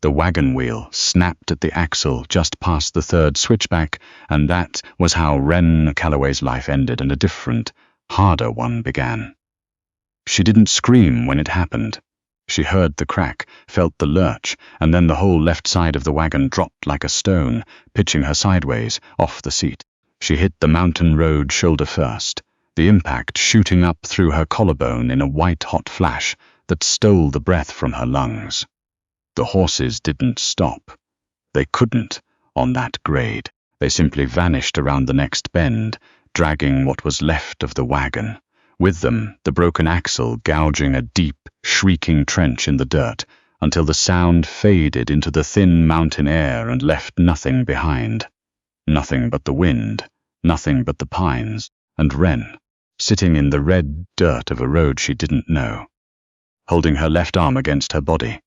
The wagon wheel snapped at the axle just past the third switchback, and that was how Wren Calloway's life ended and a different, harder one began. She didn't scream when it happened. She heard the crack, felt the lurch, and then the whole left side of the wagon dropped like a stone, pitching her sideways, off the seat. She hit the mountain road shoulder first, the impact shooting up through her collarbone in a white-hot flash that stole the breath from her lungs. The horses didn't stop. They couldn't, on that grade. They simply vanished around the next bend, dragging what was left of the wagon. With them, the broken axle gouging a deep, shrieking trench in the dirt, until the sound faded into the thin mountain air and left nothing behind. Nothing but the wind, nothing but the pines, and Wren, sitting in the red dirt of a road she didn't know, holding her left arm against her body,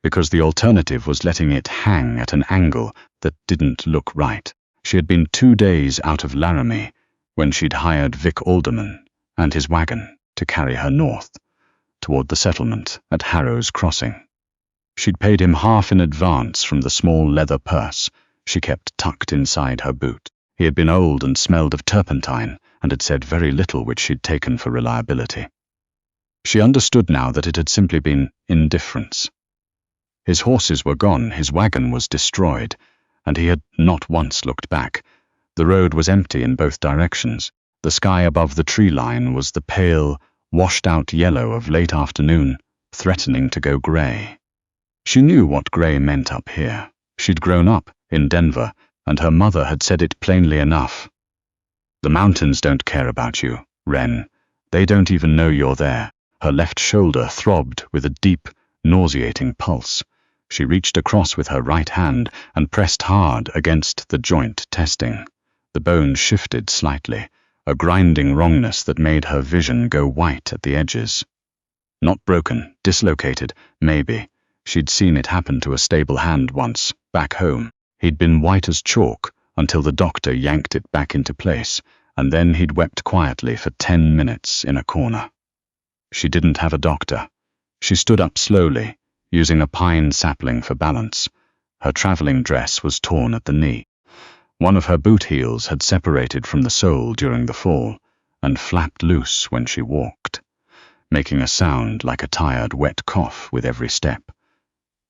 because the alternative was letting it hang at an angle that didn't look right. She had been 2 days out of Laramie when she'd hired Vic Alderman and his wagon to carry her north, toward the settlement at Harrow's Crossing. She'd paid him half in advance from the small leather purse she kept tucked inside her boot. He had been old and smelled of turpentine, and had said very little which she'd taken for reliability. She understood now that it had simply been indifference. His horses were gone, his wagon was destroyed, and he had not once looked back. The road was empty in both directions. The sky above the tree line was the pale, washed-out yellow of late afternoon, threatening to go grey. She knew what grey meant up here. She'd grown up in Denver, and her mother had said it plainly enough. "The mountains don't care about you, Wren. They don't even know you're there." Her left shoulder throbbed with a deep, nauseating pulse. She reached across with her right hand and pressed hard against the joint testing. The bone shifted slightly, a grinding wrongness that made her vision go white at the edges. Not broken, dislocated, maybe. She'd seen it happen to a stable hand once, back home. He'd been white as chalk until the doctor yanked it back into place, and then he'd wept quietly for 10 minutes in a corner. She didn't have a doctor. She stood up slowly, using a pine sapling for balance. Her traveling dress was torn at the knee. One of her boot heels had separated from the sole during the fall, and flapped loose when she walked, making a sound like a tired, wet cough with every step.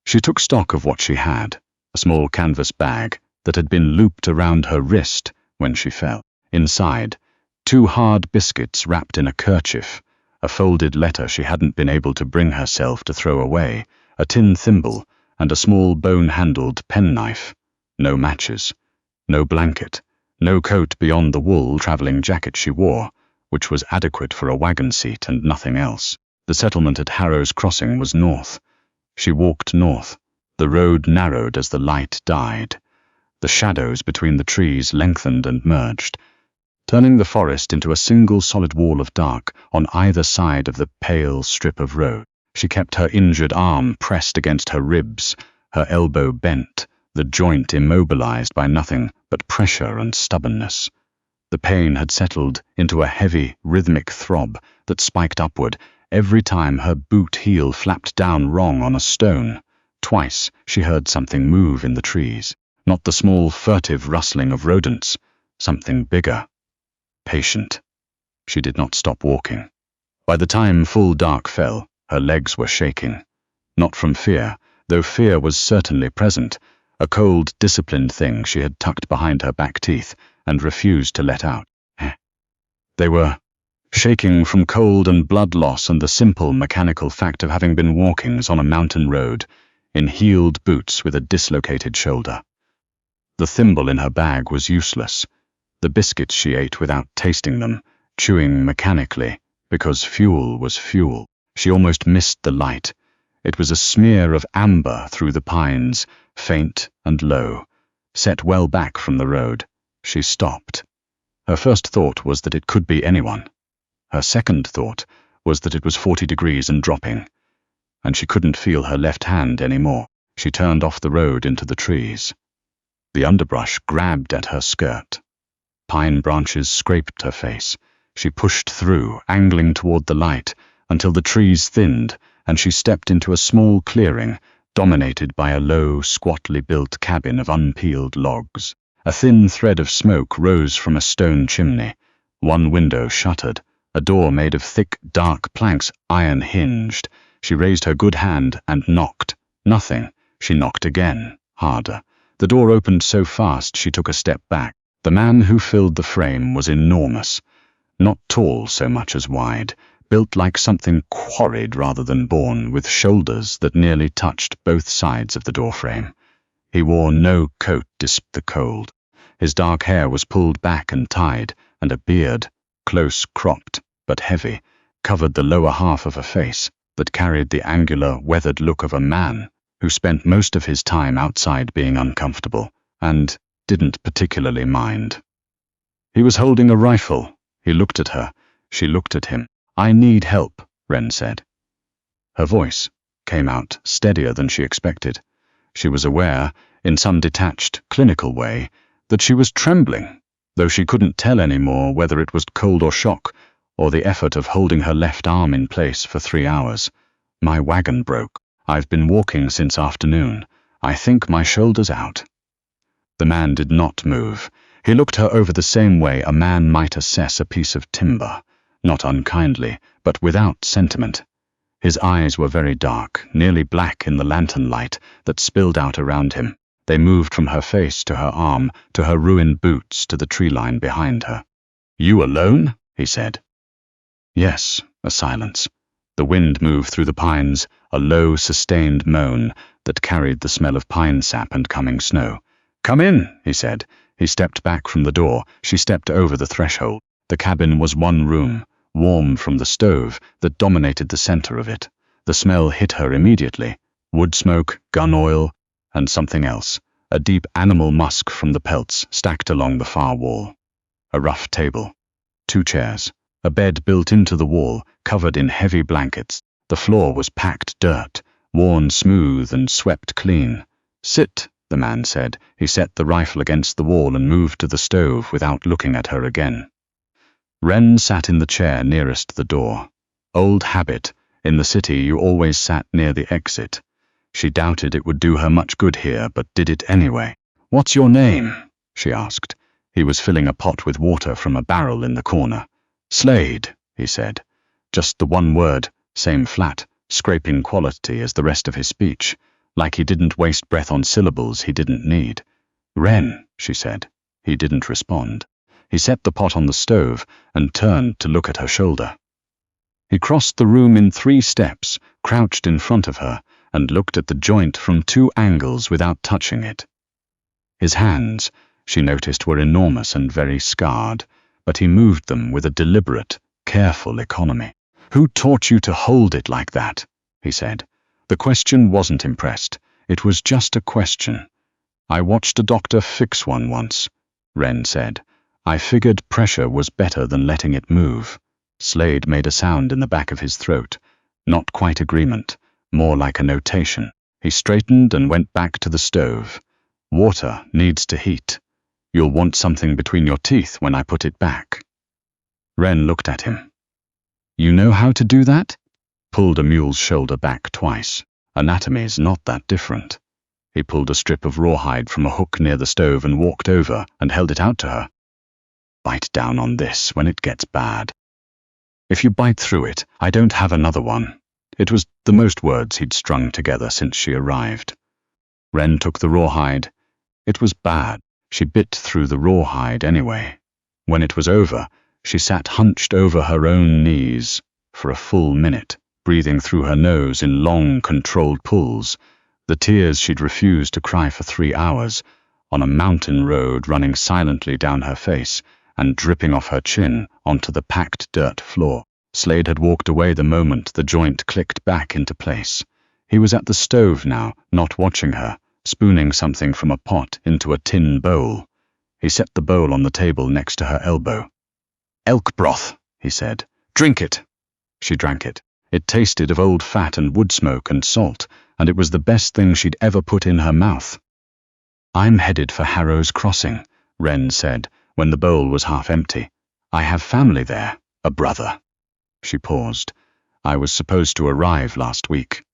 She took stock of what she had, a small canvas bag that had been looped around her wrist when she fell. Inside, 2 hard biscuits wrapped in a kerchief, a folded letter she hadn't been able to bring herself to throw away, a tin thimble, and a small bone-handled penknife. No matches, no blanket, no coat beyond the wool traveling jacket she wore, which was adequate for a wagon seat and nothing else. The settlement at Harrow's Crossing was north. She walked north. The road narrowed as the light died. The shadows between the trees lengthened and merged, turning the forest into a single solid wall of dark on either side of the pale strip of road. She kept her injured arm pressed against her ribs, her elbow bent, the joint immobilized by nothing but pressure and stubbornness. The pain had settled into a heavy, rhythmic throb that spiked upward every time her boot heel flapped down wrong on a stone. Twice she heard something move in the trees, not the small, furtive rustling of rodents, something bigger, patient. She did not stop walking. By the time full dark fell, her legs were shaking. Not from fear, though fear was certainly present, a cold, disciplined thing she had tucked behind her back teeth and refused to let out. They were shaking from cold and blood loss and the simple mechanical fact of having been walkings on a mountain road, in heeled boots with a dislocated shoulder. The thimble in her bag was useless. The biscuits she ate without tasting them, chewing mechanically, because fuel was fuel. She almost missed the light. It was a smear of amber through the pines, faint and low, set well back from the road. She stopped. Her first thought was that it could be anyone. Her second thought was that it was 40 degrees and dropping, and she couldn't feel her left hand anymore. She turned off the road into the trees. The underbrush grabbed at her skirt. Pine branches scraped her face. She pushed through, angling toward the light, until the trees thinned, and she stepped into a small clearing dominated by a low, squatly built cabin of unpeeled logs. A thin thread of smoke rose from a stone chimney. One window shuttered, a door made of thick, dark planks, iron hinged. She raised her good hand and knocked. Nothing. She knocked again, harder. The door opened so fast she took a step back. The man who filled the frame was enormous. Not tall so much as wide, built like something quarried rather than born, with shoulders that nearly touched both sides of the doorframe. He wore no coat despite the cold. His dark hair was pulled back and tied, and a beard, close cropped but heavy, covered the lower half of a face that carried the angular, weathered look of a man who spent most of his time outside being uncomfortable, and didn't particularly mind. He was holding a rifle. He looked at her. She looked at him. "I need help," Wren said. Her voice came out steadier than she expected. She was aware, in some detached, clinical way, that she was trembling, though she couldn't tell any more whether it was cold or shock, or the effort of holding her left arm in place for 3 hours. "My wagon broke. I've been walking since afternoon. I think my shoulder's out." The man did not move. He looked her over the same way a man might assess a piece of timber, not unkindly, but without sentiment. His eyes were very dark, nearly black in the lantern light that spilled out around him. They moved from her face to her arm, to her ruined boots, to the tree line behind her. "You alone?" he said. "Yes," a silence. The wind moved through the pines, a low, sustained moan that carried the smell of pine sap and coming snow. "Come in," he said. He stepped back from the door. She stepped over the threshold. The cabin was one room, warm from the stove that dominated the center of it. The smell hit her immediately. Wood smoke, gun oil, and something else. A deep animal musk from the pelts stacked along the far wall. A rough table. 2 chairs. A bed built into the wall, covered in heavy blankets. The floor was packed dirt, worn smooth and swept clean. "Sit," the man said. He set the rifle against the wall and moved to the stove without looking at her again. Wren sat in the chair nearest the door. Old habit. In the city you always sat near the exit. She doubted it would do her much good here, but did it anyway. "What's your name?" she asked. He was filling a pot with water from a barrel in the corner. "Slade," he said. Just the one word, same flat, scraping quality as the rest of his speech, like he didn't waste breath on syllables he didn't need. "Wren," she said. He didn't respond. He set the pot on the stove and turned to look at her shoulder. He crossed the room in 3 steps, crouched in front of her, and looked at the joint from 2 angles without touching it. His hands, she noticed, were enormous and very scarred, but he moved them with a deliberate, careful economy. "Who taught you to hold it like that?" he said. The question wasn't impressed. It was just a question. "I watched a doctor fix one once," Wren said. "I figured pressure was better than letting it move." Slade made a sound in the back of his throat. Not quite agreement, more like a notation. He straightened and went back to the stove. "Water needs to heat. You'll want something between your teeth when I put it back." Wren looked at him. "You know how to do that?" Pulled a mule's shoulder back twice. Anatomy's not that different. He pulled a strip of rawhide from a hook near the stove and walked over and held it out to her. "Bite down on this when it gets bad. If you bite through it, I don't have another one." It was the most words he'd strung together since she arrived. Wren took the rawhide. It was bad. She bit through the rawhide anyway. When it was over, she sat hunched over her own knees for a full minute, breathing through her nose in long, controlled pulls, the tears she'd refused to cry for 3 hours, on a mountain road running silently down her face and dripping off her chin onto the packed dirt floor. Slade had walked away the moment the joint clicked back into place. He was at the stove now, not watching her, spooning something from a pot into a tin bowl. He set the bowl on the table next to her elbow. "Elk broth," he said. "Drink it." She drank it. It tasted of old fat and wood smoke and salt, and it was the best thing she'd ever put in her mouth. "I'm headed for Harrow's Crossing," Wren said, when the bowl was half empty. "I have family there, a brother." She paused. "I was supposed to arrive last week."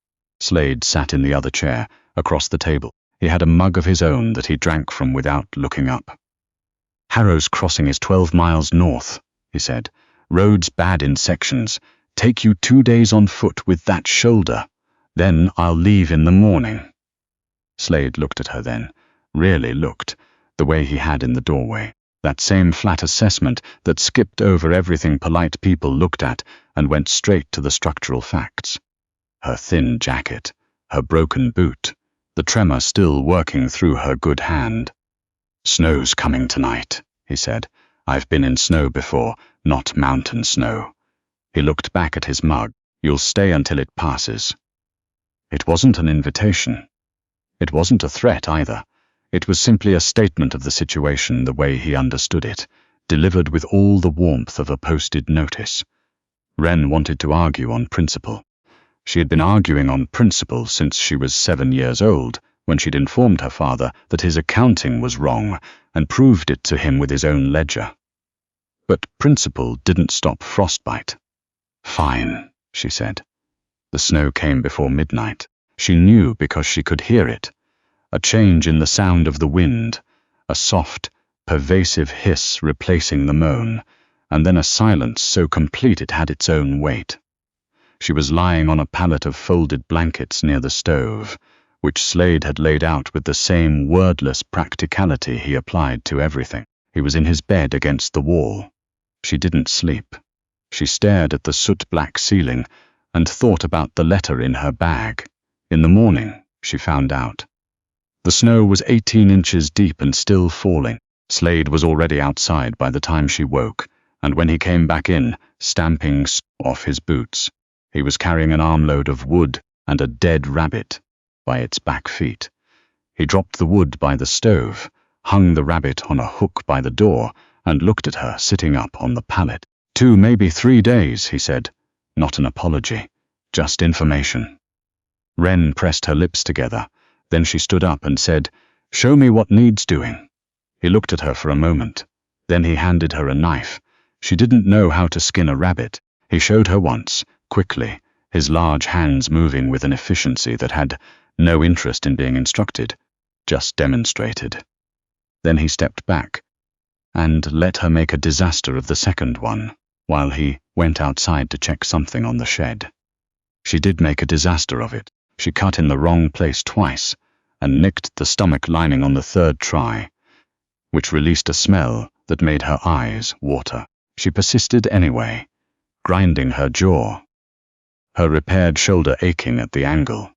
Slade sat in the other chair, across the table. He had a mug of his own that he drank from without looking up. "Harrow's Crossing is 12 miles north," he said. "Roads bad in sections. Take you 2 days on foot with that shoulder. Then I'll leave in the morning." Slade looked at her then, really looked, the way he had in the doorway. That same flat assessment that skipped over everything polite people looked at and went straight to the structural facts. Her thin jacket, her broken boot, the tremor still working through her good hand. "Snow's coming tonight," he said. "I've been in snow before, not mountain snow." He looked back at his mug. "You'll stay until it passes." It wasn't an invitation. It wasn't a threat either. It was simply a statement of the situation the way he understood it, delivered with all the warmth of a posted notice. Wren wanted to argue on principle. She had been arguing on principle since she was 7 years old, when she'd informed her father that his accounting was wrong and proved it to him with his own ledger. But principle didn't stop frostbite. "Fine," she said. The snow came before midnight. She knew because she could hear it. A change in the sound of the wind, a soft, pervasive hiss replacing the moan, and then a silence so complete it had its own weight. She was lying on a pallet of folded blankets near the stove, which Slade had laid out with the same wordless practicality he applied to everything. He was in his bed against the wall. She didn't sleep. She stared at the soot-black ceiling and thought about the letter in her bag. In the morning, she found out. The snow was 18 inches deep and still falling. Slade was already outside by the time she woke, and when he came back in, stamping off his boots, he was carrying an armload of wood and a dead rabbit by its back feet. He dropped the wood by the stove, hung the rabbit on a hook by the door, and looked at her sitting up on the pallet. 2, maybe 3 days, he said. Not an apology, just information. Wren pressed her lips together. Then she stood up and said, "Show me what needs doing." He looked at her for a moment. Then he handed her a knife. She didn't know how to skin a rabbit. He showed her once, quickly, his large hands moving with an efficiency that had no interest in being instructed, just demonstrated. Then he stepped back and let her make a disaster of the second one, while he went outside to check something on the shed. She did make a disaster of it. She cut in the wrong place twice, and nicked the stomach lining on the third try, which released a smell that made her eyes water. She persisted anyway, grinding her jaw, her repaired shoulder aching at the angle,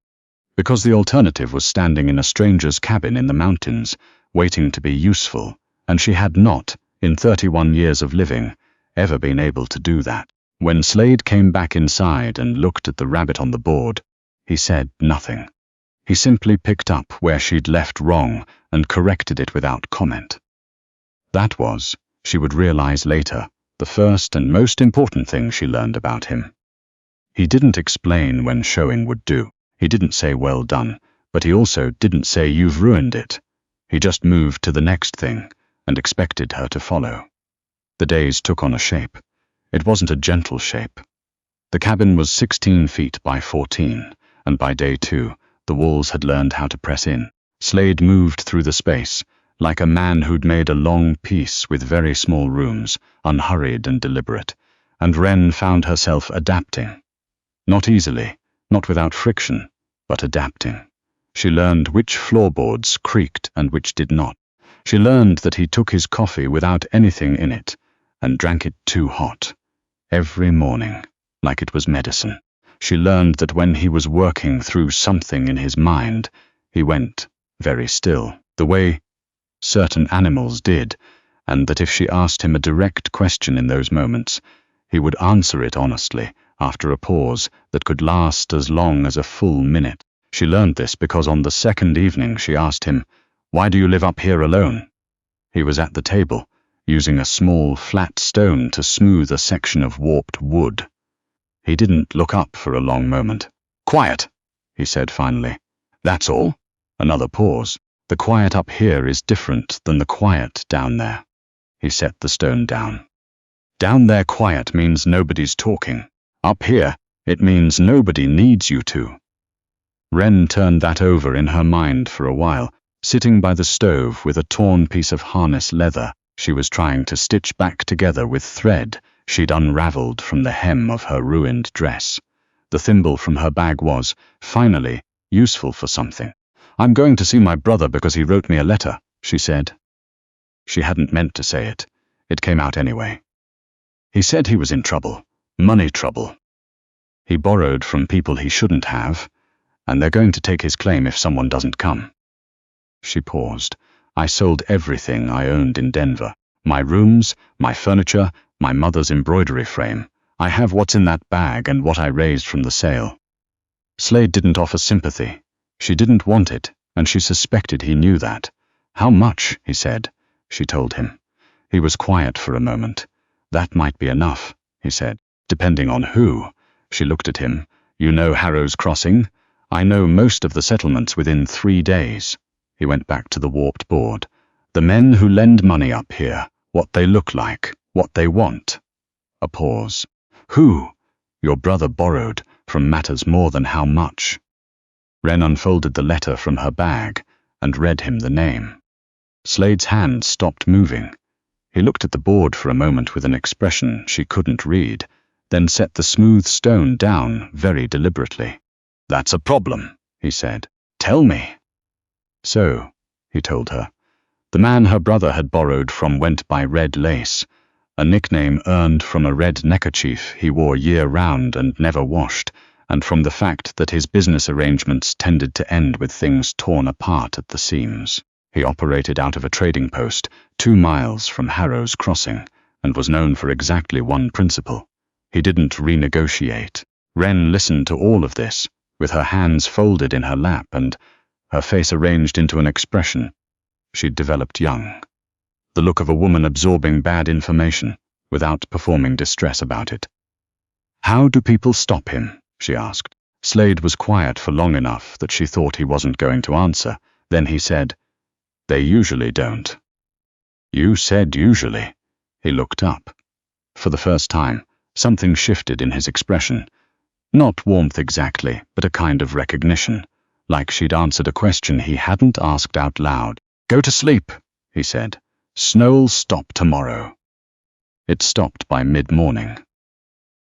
because the alternative was standing in a stranger's cabin in the mountains, waiting to be useful, and she had not, in 31 years of living, ever been able to do that. When Slade came back inside and looked at the rabbit on the board, he said nothing. He simply picked up where she'd left wrong and corrected it without comment. That was, she would realize later, the first and most important thing she learned about him. He didn't explain when showing would do. He didn't say well done, but he also didn't say you've ruined it. He just moved to the next thing and expected her to follow. The days took on a shape. It wasn't a gentle shape. The cabin was 16 feet by 14, and by day 2, the walls had learned how to press in. Slade moved through the space, like a man who'd made a long piece with very small rooms, unhurried and deliberate, and Wren found herself adapting. Not easily, not without friction, but adapting. She learned which floorboards creaked and which did not. She learned that he took his coffee without anything in it, and drank it too hot, every morning, like it was medicine. She learned that when he was working through something in his mind, he went very still, the way certain animals did, and that if she asked him a direct question in those moments, he would answer it honestly, after a pause that could last as long as a full minute. She learned this because on the second evening she asked him, "Why do you live up here alone?" He was at the table, using a small flat stone to smooth a section of warped wood. He didn't look up for a long moment. "Quiet," he said finally. "That's all." Another pause. "The quiet up here is different than the quiet down there." He set the stone down. "Down there quiet means nobody's talking. Up here, it means nobody needs you to." Wren turned that over in her mind for a while, sitting by the stove with a torn piece of harness leather she was trying to stitch back together with thread she'd unraveled from the hem of her ruined dress. The thimble from her bag was, finally, useful for something. "I'm going to see my brother because he wrote me a letter," she said. She hadn't meant to say it. It came out anyway. "He said he was in trouble. Money trouble. He borrowed from people he shouldn't have, and they're going to take his claim if someone doesn't come." She paused. "I sold everything I owned in Denver. My rooms, my furniture, my mother's embroidery frame. I have what's in that bag and what I raised from the sale." Slade didn't offer sympathy. She didn't want it, and she suspected he knew that. "How much?" he said. She told him. He was quiet for a moment. "That might be enough," he said. "Depending on who." She looked at him. "You know Harrow's Crossing? I know most of the settlements within 3 days." He went back to the warped board. "The men who lend money up here, what they look like, what they want." A pause. "Who?" "Your brother borrowed, from matters more than how much." Wren unfolded the letter from her bag and read him the name. Slade's hand stopped moving. He looked at the board for a moment with an expression she couldn't read, then set the smooth stone down very deliberately. "That's a problem," he said. "Tell me." "So," he told her, "the man her brother had borrowed from went by Red Lace, a nickname earned from a red neckerchief he wore year-round and never washed, and from the fact that his business arrangements tended to end with things torn apart at the seams. He operated out of a trading post 2 miles from Harrow's Crossing, and was known for exactly one principle. He didn't renegotiate." Wren listened to all of this, with her hands folded in her lap and her face arranged into an expression she'd developed young. The look of a woman absorbing bad information, without performing distress about it. "How do people stop him?" she asked. Slade was quiet for long enough that she thought he wasn't going to answer. Then he said, "They usually don't." "You said usually." He looked up. For the first time, something shifted in his expression. Not warmth exactly, but a kind of recognition, like she'd answered a question he hadn't asked out loud. "Go to sleep," he said. "Snow'll stop tomorrow." It stopped by mid-morning.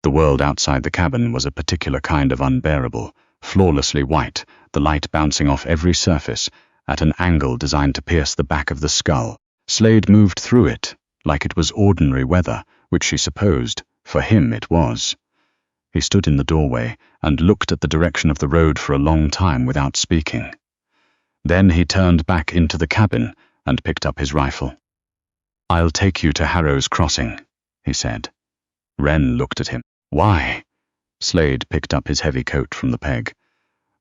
The world outside the cabin was a particular kind of unbearable, flawlessly white, the light bouncing off every surface, at an angle designed to pierce the back of the skull. Slade moved through it, like it was ordinary weather, which she supposed, for him it was. He stood in the doorway and looked at the direction of the road for a long time without speaking. Then he turned back into the cabin and picked up his rifle. "I'll take you to Harrow's Crossing," he said. Wren looked at him. "Why?" Slade picked up his heavy coat from the peg.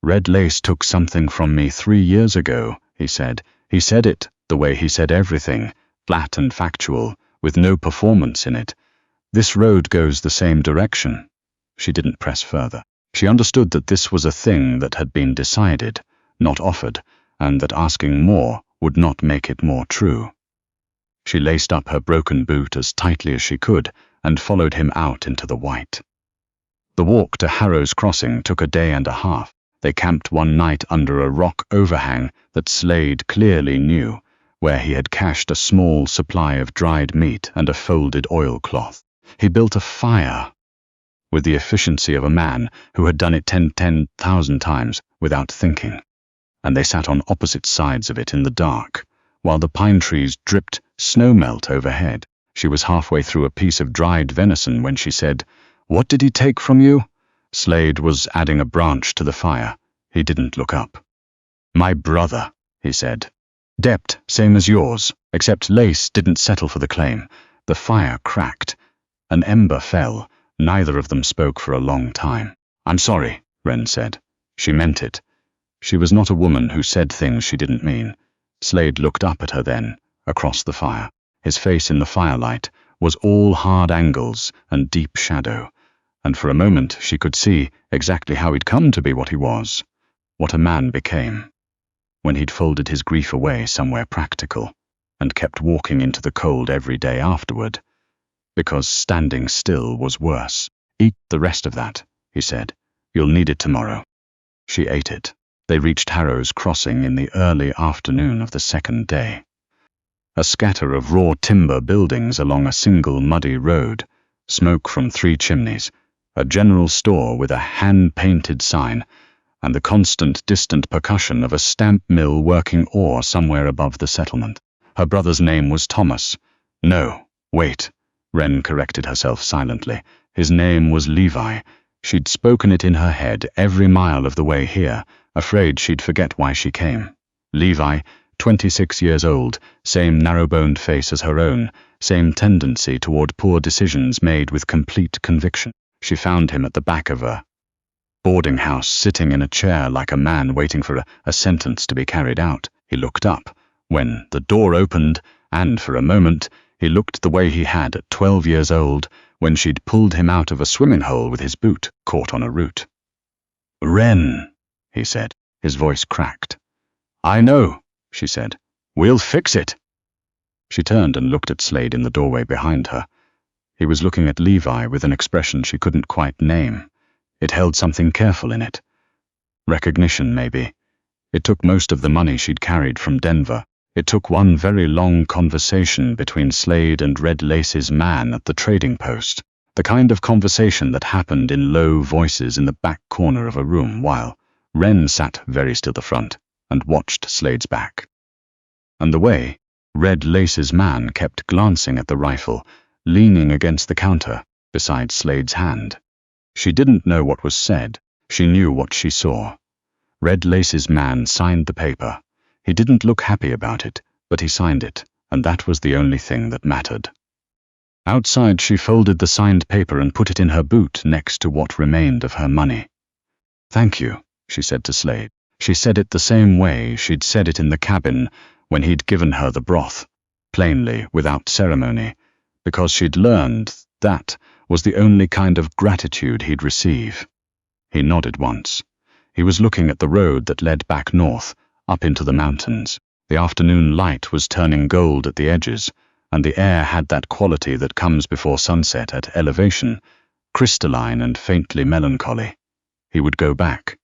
"Red Lace took something from me 3 years ago," he said. "He said it the way he said everything, flat and factual, with no performance in it. This road goes the same direction." She didn't press further. She understood that this was a thing that had been decided, not offered, and that asking more would not make it more true. She laced up her broken boot as tightly as she could and followed him out into the white. The walk to Harrow's Crossing took a day and a half. They camped one night under a rock overhang that Slade clearly knew, where he had cached a small supply of dried meat and a folded oilcloth. He built a fire with the efficiency of a man who had done it 10,000 times without thinking, and they sat on opposite sides of it in the dark, while the pine trees dripped snowmelt overhead. She was halfway through a piece of dried venison when she said, "What did he take from you?" Slade was adding a branch to the fire. He didn't look up. "My brother," he said. "Debt, same as yours, except Lace didn't settle for the claim." The fire cracked. An ember fell. Neither of them spoke for a long time. "I'm sorry," Wren said. She meant it. She was not a woman who said things she didn't mean. Slade looked up at her then, across the fire. His face in the firelight was all hard angles and deep shadow, and for a moment she could see exactly how he'd come to be what he was, what a man became, when he'd folded his grief away somewhere practical, and kept walking into the cold every day afterward, because standing still was worse. "Eat the rest of that," he said. "You'll need it tomorrow." She ate it. They reached Harrow's Crossing in the early afternoon of the second day. A scatter of raw timber buildings along a single muddy road, smoke from 3 chimneys, a general store with a hand-painted sign, and the constant distant percussion of a stamp mill working ore somewhere above the settlement. Her brother's name was Thomas. No, wait, Wren corrected herself silently. His name was Levi. She'd spoken it in her head every mile of the way here, afraid she'd forget why she came. Levi, 26 years old, same narrow-boned face as her own, same tendency toward poor decisions made with complete conviction. She found him at the back of a boarding house, sitting in a chair like a man waiting for a sentence to be carried out. He looked up when the door opened, and for a moment he looked the way he had at 12 years old, when she'd pulled him out of a swimming hole with his boot caught on a root. "Wren," he said. His voice cracked. "I know," she said. "We'll fix it." She turned and looked at Slade in the doorway behind her. He was looking at Levi with an expression she couldn't quite name. It held something careful in it. Recognition, maybe. It took most of the money she'd carried from Denver. It took one very long conversation between Slade and Red Lace's man at the trading post, the kind of conversation that happened in low voices in the back corner of a room while Wren sat very still at the front and watched Slade's back. And the way Red Lace's man kept glancing at the rifle, leaning against the counter beside Slade's hand. She didn't know what was said. She knew what she saw. Red Lace's man signed the paper. He didn't look happy about it, but he signed it, and that was the only thing that mattered. Outside, she folded the signed paper and put it in her boot next to what remained of her money. "Thank you," she said to Slade. She said it the same way she'd said it in the cabin when he'd given her the broth, plainly, without ceremony, because she'd learned that was the only kind of gratitude he'd receive. He nodded once. He was looking at the road that led back north, up into the mountains. The afternoon light was turning gold at the edges, and the air had that quality that comes before sunset at elevation, crystalline and faintly melancholy. He would go back.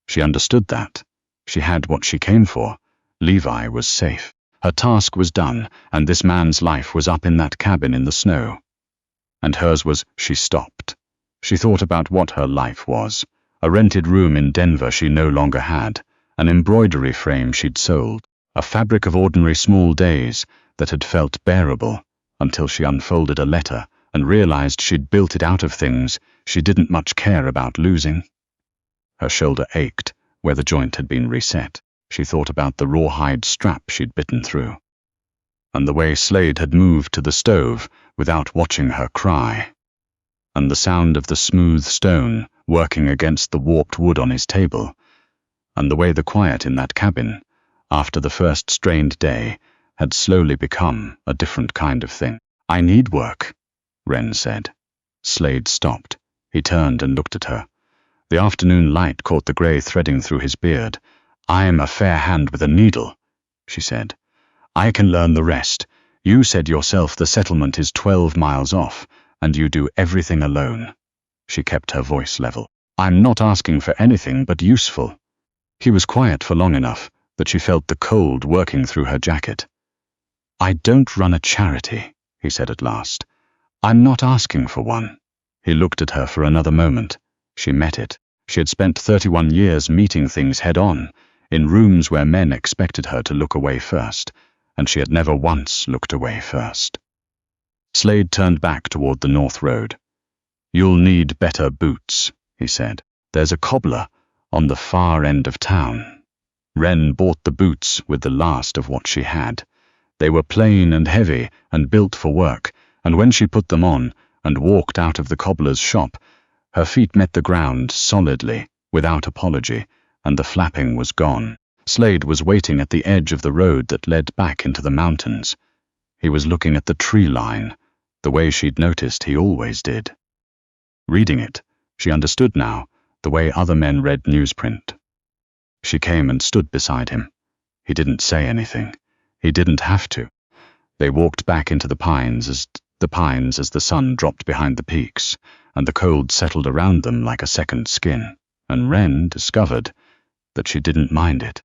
She understood that. She had what she came for. Levi was safe. Her task was done, and this man's life was up in that cabin in the snow. And hers was. She stopped. She thought about what her life was. A rented room in Denver she no longer had, an embroidery frame she'd sold, a fabric of ordinary small days that had felt bearable, until she unfolded a letter and realized she'd built it out of things she didn't much care about losing. Her shoulder ached where the joint had been reset. She thought about the rawhide strap she'd bitten through, and the way Slade had moved to the stove without watching her cry, and the sound of the smooth stone working against the warped wood on his table, and the way the quiet in that cabin, after the first strained day, had slowly become a different kind of thing. "I need work," Wren said. Slade stopped. He turned and looked at her. The afternoon light caught the grey threading through his beard. "I'm a fair hand with a needle," she said. "I can learn the rest. You said yourself the settlement is 12 miles off, and you do everything alone." She kept her voice level. "I'm not asking for anything but useful." He was quiet for long enough that she felt the cold working through her jacket. "I don't run a charity," he said at last. "I'm not asking for one." He looked at her for another moment. She met it. She had spent 31 years meeting things head-on, in rooms where men expected her to look away first, and she had never once looked away first. Slade turned back toward the north road. "You'll need better boots," he said. "There's a cobbler on the far end of town." Wren bought the boots with the last of what she had. They were plain and heavy and built for work, and when she put them on and walked out of the cobbler's shop, her feet met the ground solidly, without apology, and the flapping was gone. Slade was waiting at the edge of the road that led back into the mountains. He was looking at the tree line, the way she'd noticed he always did. Reading it, she understood now, the way other men read newsprint. She came and stood beside him. He didn't say anything. He didn't have to. They walked back into the pines as the sun dropped behind the peaks, and the cold settled around them like a second skin, and Wren discovered that she didn't mind it.